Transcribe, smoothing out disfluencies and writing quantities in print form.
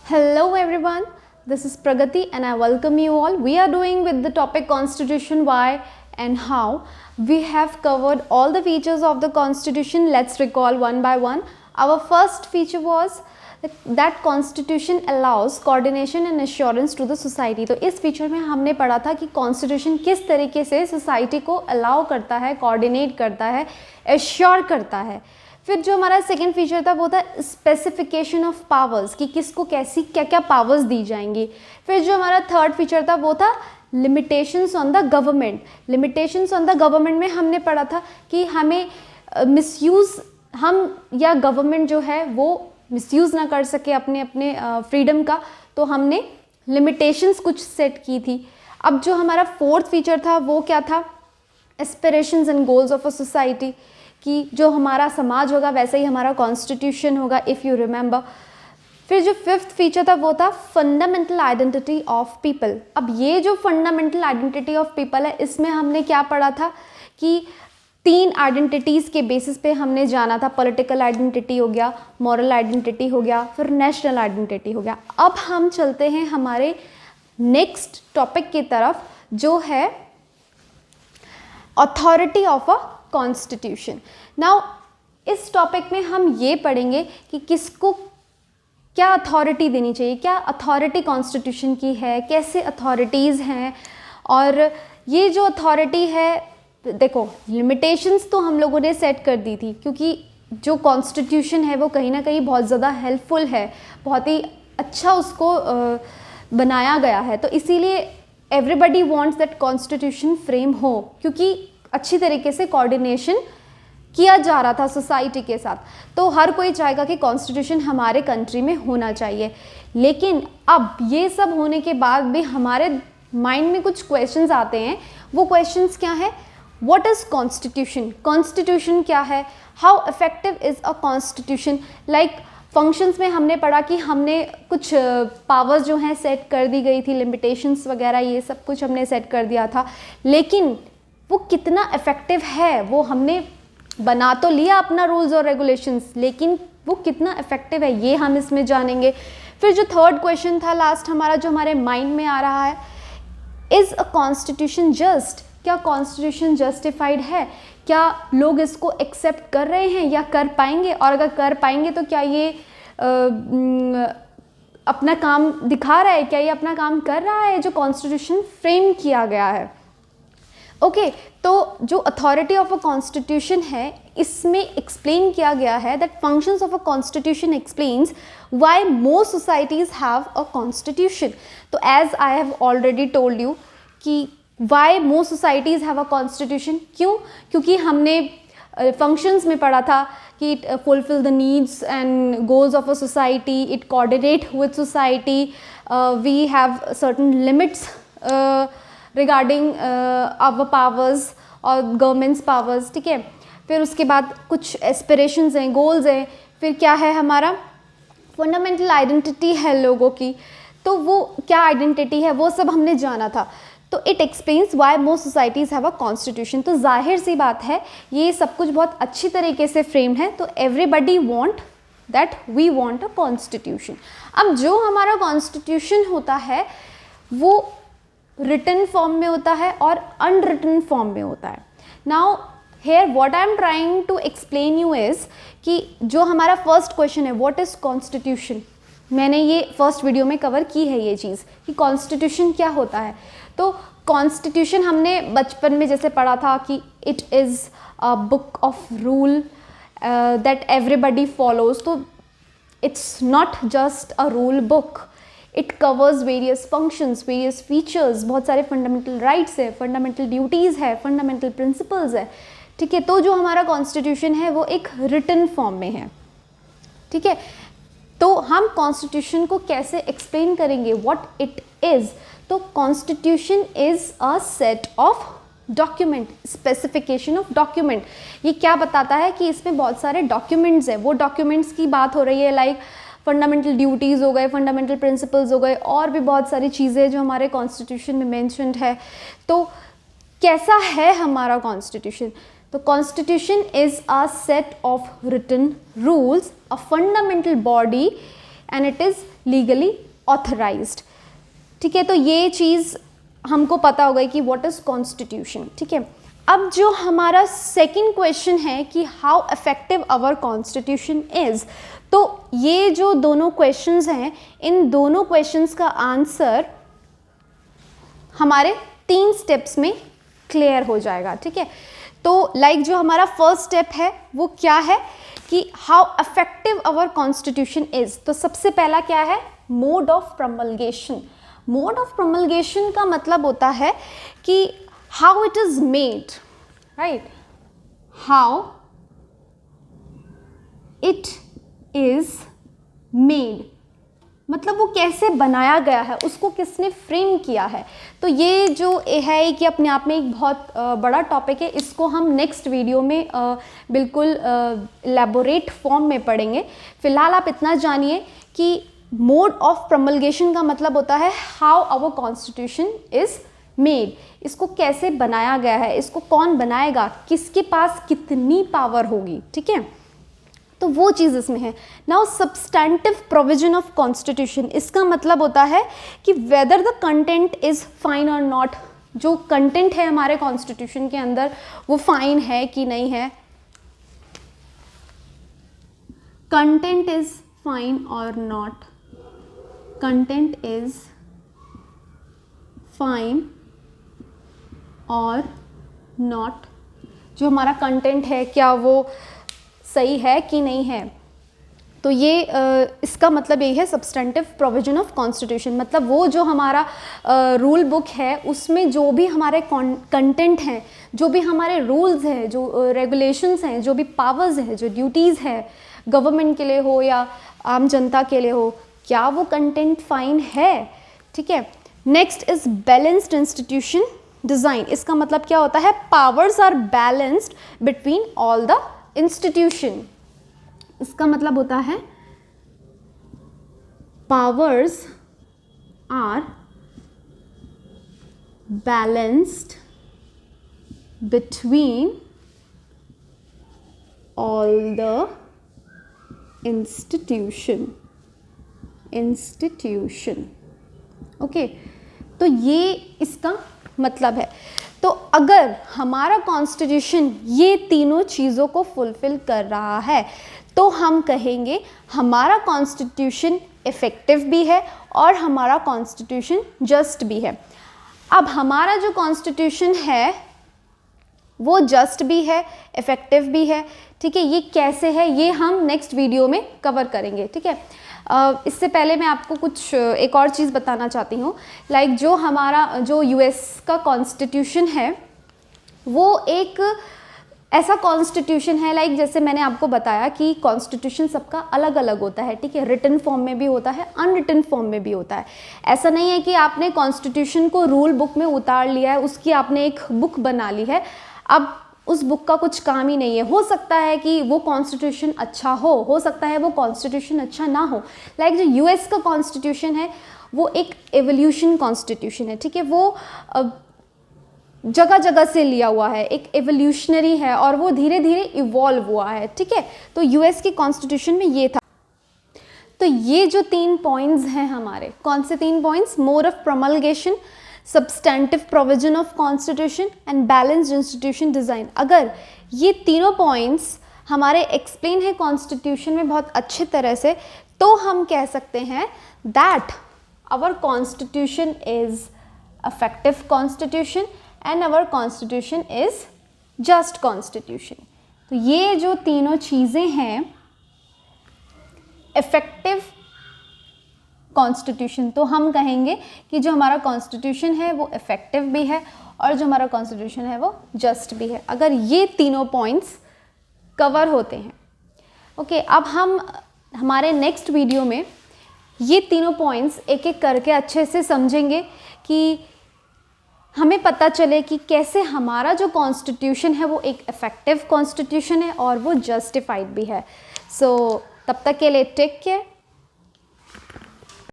Hello everyone, this is Pragati and I welcome you all. We are doing with the topic Constitution, why and how. We have covered all the features of the Constitution. Let's recall one by one. Our first feature was that Constitution allows coordination and assurance to the society. तो इस feature में हमने पढ़ा था कि Constitution किस तरीके से सोसाइटी को अलाउ करता है, कोऑर्डिनेट करता है, एश्योर करता है. फिर जो हमारा सेकेंड फीचर था वो था स्पेसिफिकेशन ऑफ पावर्स, कि किसको कैसी क्या क्या पावर्स दी जाएंगी. फिर जो हमारा थर्ड फीचर था वो था limitations on the government. Limitations on the government में हमने पढ़ा था कि हमें मिसयूज़ हम या गवर्नमेंट जो है वो मिसयूज़ ना कर सके अपने अपने फ्रीडम का, तो हमने लिमिटेशंस कुछ सेट की थी. अब जो हमारा फोर्थ फीचर था वो क्या था, aspirations and goals of a society, कि जो हमारा समाज होगा वैसे ही हमारा कॉन्स्टिट्यूशन होगा, इफ़ यू रिमेंबर. फिर जो फिफ्थ फीचर था वो था फंडामेंटल आइडेंटिटी ऑफ पीपल. अब ये जो फंडामेंटल आइडेंटिटी ऑफ पीपल है, इसमें हमने क्या पढ़ा था कि तीन आइडेंटिटीज़ के बेसिस पे हमने जाना था. पॉलिटिकल आइडेंटिटी हो गया, मॉरल आइडेंटिटी हो गया, फिर नेशनल आइडेंटिटी हो गया. अब हम चलते हैं हमारे नेक्स्ट टॉपिक की तरफ, जो है authority of a constitution. Now इस टॉपिक में हम ये पढ़ेंगे कि किसको क्या अथॉरिटी देनी चाहिए, क्या अथॉरिटी कॉन्स्टिट्यूशन की है, कैसे अथॉरिटीज़ हैं. और ये जो अथॉरिटी है, देखो लिमिटेशंस तो हम लोगों ने सेट कर दी थी, क्योंकि जो कॉन्स्टिट्यूशन है वो कहीं ना कहीं बहुत ज़्यादा हेल्पफुल है, बहुत ही अच्छा उसको बनाया गया है. तो इसीलिए everybody wants that constitution frame हो, क्योंकि अच्छी तरीके से कोऑर्डिनेशन किया जा रहा था सोसाइटी के साथ. तो हर कोई चाहेगा कि कॉन्स्टिट्यूशन हमारे कंट्री में होना चाहिए. लेकिन अब ये सब होने के बाद भी हमारे माइंड में कुछ क्वेश्चंस आते हैं. वो क्वेश्चंस क्या है, व्हाट इज़ कॉन्स्टिट्यूशन, कॉन्स्टिट्यूशन क्या है, how effective is a constitution. Like functions में हमने पढ़ा कि हमने कुछ पावर्स जो हैं सेट कर दी गई थी, लिमिटेशंस वगैरह ये सब कुछ हमने सेट कर दिया था. लेकिन वो कितना इफ़ेक्टिव है, वो हमने बना तो लिया अपना रूल्स और रेगुलेशंस, लेकिन वो कितना इफ़ेक्टिव है ये हम इसमें जानेंगे. फिर जो थर्ड क्वेश्चन था लास्ट हमारा, जो हमारे माइंड में आ रहा है, इज़ अ कॉन्स्टिट्यूशन जस्ट, क्या कॉन्स्टिट्यूशन जस्टिफाइड है, क्या लोग इसको एक्सेप्ट कर रहे हैं या कर पाएंगे, और अगर कर पाएंगे तो क्या ये अपना काम दिखा रहा है, क्या ये अपना काम कर रहा है जो कॉन्स्टिट्यूशन फ्रेम किया गया है. ओके तो जो अथॉरिटी ऑफ अ कॉन्स्टिट्यूशन है, इसमें एक्सप्लेन किया गया है that functions of a constitution explains why most societies have a constitution. तो as I have already told you कि why most societies have a constitution, क्यों, क्योंकि हमने फंक्शंस में पढ़ा था कि it fulfil the needs and goals of a society, it coordinate with society, we have certain limits regarding our powers और governments powers. ठीक है, फिर उसके बाद कुछ एस्पिरेशंस हैं, गोल्स हैं. फिर क्या है हमारा फंडामेंटल आइडेंटिटी है लोगों की, तो वो क्या आइडेंटिटी है वो सब हमने जाना था. तो it explains why most societies have a constitution. तो जाहिर सी बात है ये सब कुछ बहुत अच्छी तरीके से फ्रेम्ड है. तो everybody want that we want a constitution. अब जो हमारा कॉन्स्टिट्यूशन होता है वो रिटन फॉर्म में होता है और अनरिटन फॉर्म में होता है. Now here what I am trying to explain you is कि जो हमारा फर्स्ट क्वेश्चन है, व्हाट इज़ कॉन्स्टिट्यूशन, मैंने ये फर्स्ट वीडियो में कवर की है ये चीज़ कि कॉन्स्टिट्यूशन क्या होता है. तो कॉन्स्टिट्यूशन हमने बचपन में जैसे पढ़ा था कि it is a book of rule that everybody follows. तो it's not just a rule book, it covers various functions, various features, बहुत सारे फंडामेंटल राइट्स है, फंडामेंटल ड्यूटीज़ है, फंडामेंटल प्रिंसिपल्स है. ठीक है, तो जो हमारा कॉन्स्टिट्यूशन है वो एक रिटन फॉर्म में है. ठीक है, तो हम कॉन्स्टिट्यूशन को कैसे एक्सप्लेन करेंगे, व्हाट इट इज़. तो constitution is a set of document, specification of document. ये क्या बताता है कि इसमें बहुत सारे डॉक्यूमेंट्स हैं. वो डॉक्यूमेंट्स की बात हो रही है, लाइक फंडामेंटल ड्यूटीज़ हो गए, फंडामेंटल प्रिंसिपल्स हो गए, और भी बहुत सारी चीज़ें जो हमारे कॉन्स्टिट्यूशन में मेंशन्ड है. तो कैसा है हमारा कॉन्स्टिट्यूशन, तो constitution is a set of written rules, a fundamental body and it is legally authorised. ठीक है, तो ये चीज़ हमको पता होगा कि व्हाट इज़ कॉन्स्टिट्यूशन। ठीक है, अब जो हमारा सेकंड क्वेश्चन है कि how effective our constitution is, तो ये जो दोनों क्वेश्चंस हैं, इन दोनों क्वेश्चंस का आंसर हमारे 3 स्टेप्स में क्लियर हो जाएगा। ठीक है, तो जो हमारा फर्स्ट स्टेप है वो क्या है कि how effective our constitution is. तो सबसे पहला क्या है, mode of promulgation. Mode of promulgation का मतलब होता है कि how it is made, right, how it is made, मतलब वो कैसे बनाया गया है, उसको किसने फ्रेम किया है। तो ये जो है कि अपने आप में एक बहुत बड़ा टॉपिक है, इसको हम नेक्स्ट वीडियो में बिल्कुल एलैबोरेट फॉर्म में पढ़ेंगे। फिलहाल आप इतना जानिए कि मोड ऑफ प्रमलगेशन का मतलब होता है how our constitution is made, इसको कैसे बनाया गया है, इसको कौन बनाएगा, किसके पास कितनी पावर होगी। ठीक है, तो वो चीज़ इसमें है। Now substantive provision of constitution, इसका मतलब होता है कि whether the content is fine और नॉट, जो कंटेंट है हमारे कॉन्स्टिट्यूशन के अंदर वो फाइन है कि नहीं है, कंटेंट इज फाइन और नॉट, कंटेंट इज फाइन और नॉट, जो हमारा कंटेंट है क्या वो सही है कि नहीं है। तो ये इसका मतलब यही है सब्सटेंटिव प्रोविजन ऑफ कॉन्स्टिट्यूशन, मतलब वो जो हमारा रूल बुक है उसमें जो भी हमारे कंटेंट हैं, जो भी हमारे रूल्स हैं, जो रेगुलेशंस हैं, जो भी पावर्स हैं, जो ड्यूटीज़ है गवर्नमेंट के लिए हो या आम जनता के लिए हो, क्या वो कंटेंट फाइन है। ठीक है, next is balanced institution design. इसका मतलब क्या होता है, powers are balanced between all the institution. इसका मतलब होता है powers are balanced between all the institution. Okay, तो ये इसका मतलब है। तो अगर हमारा कॉन्स्टिट्यूशन ये तीनों चीज़ों को फुलफिल कर रहा है तो हम कहेंगे हमारा कॉन्स्टिट्यूशन इफ़ेक्टिव भी है और हमारा कॉन्स्टिट्यूशन जस्ट भी है। अब हमारा जो कॉन्स्टिट्यूशन है वो जस्ट भी है, इफ़ेक्टिव भी है। ठीक है, ये कैसे है ये हम नेक्स्ट वीडियो में कवर करेंगे। ठीक है, इससे पहले मैं आपको कुछ एक और चीज़ बताना चाहती हूँ। जो हमारा जो यूएस का कॉन्स्टिट्यूशन है वो एक ऐसा कॉन्स्टिट्यूशन है जैसे मैंने आपको बताया कि कॉन्स्टिट्यूशन सबका अलग अलग होता है। ठीक है, रिटन फॉर्म में भी होता है, अनरिटन फॉर्म में भी होता है। ऐसा नहीं है कि आपने कॉन्स्टिट्यूशन को रूल बुक में उतार लिया है, उसकी आपने एक बुक बना ली है, अब उस बुक का कुछ काम ही नहीं है। हो सकता है कि वो कॉन्स्टिट्यूशन अच्छा हो सकता है वो कॉन्स्टिट्यूशन अच्छा ना हो। जो यूएस का कॉन्स्टिट्यूशन है वो एक एवोल्यूशन कॉन्स्टिट्यूशन है। ठीक है, वो जगह जगह से लिया हुआ है, एक एवोल्यूशनरी है और वो धीरे धीरे इवॉल्व हुआ है। ठीक है, तो यूएस के कॉन्स्टिट्यूशन में ये था। तो ये जो 3 पॉइंट्स हैं हमारे, कौन से 3 points, mode of promulgation, substantive provision of constitution and balanced institution design, अगर ये तीनों पॉइंट्स हमारे एक्सप्लेन है कॉन्स्टिट्यूशन में बहुत अच्छे तरह से, तो हम कह सकते हैं that our constitution is effective constitution and our constitution is just constitution। तो ये जो तीनों चीज़ें हैं effective कॉन्स्टिट्यूशन, तो हम कहेंगे कि जो हमारा कॉन्स्टिट्यूशन है वो इफ़ेक्टिव भी है और जो हमारा कॉन्स्टिट्यूशन है वो जस्ट भी है, अगर ये तीनों पॉइंट्स कवर होते हैं। ओके, अब हम हमारे नेक्स्ट वीडियो में ये तीनों पॉइंट्स एक एक करके अच्छे से समझेंगे कि हमें पता चले कि कैसे हमारा जो कॉन्स्टिट्यूशन है वो एक इफ़ेक्टिव कॉन्स्टिट्यूशन है और वो जस्टिफाइड भी है। सो तब तक के लिए टेक केयर।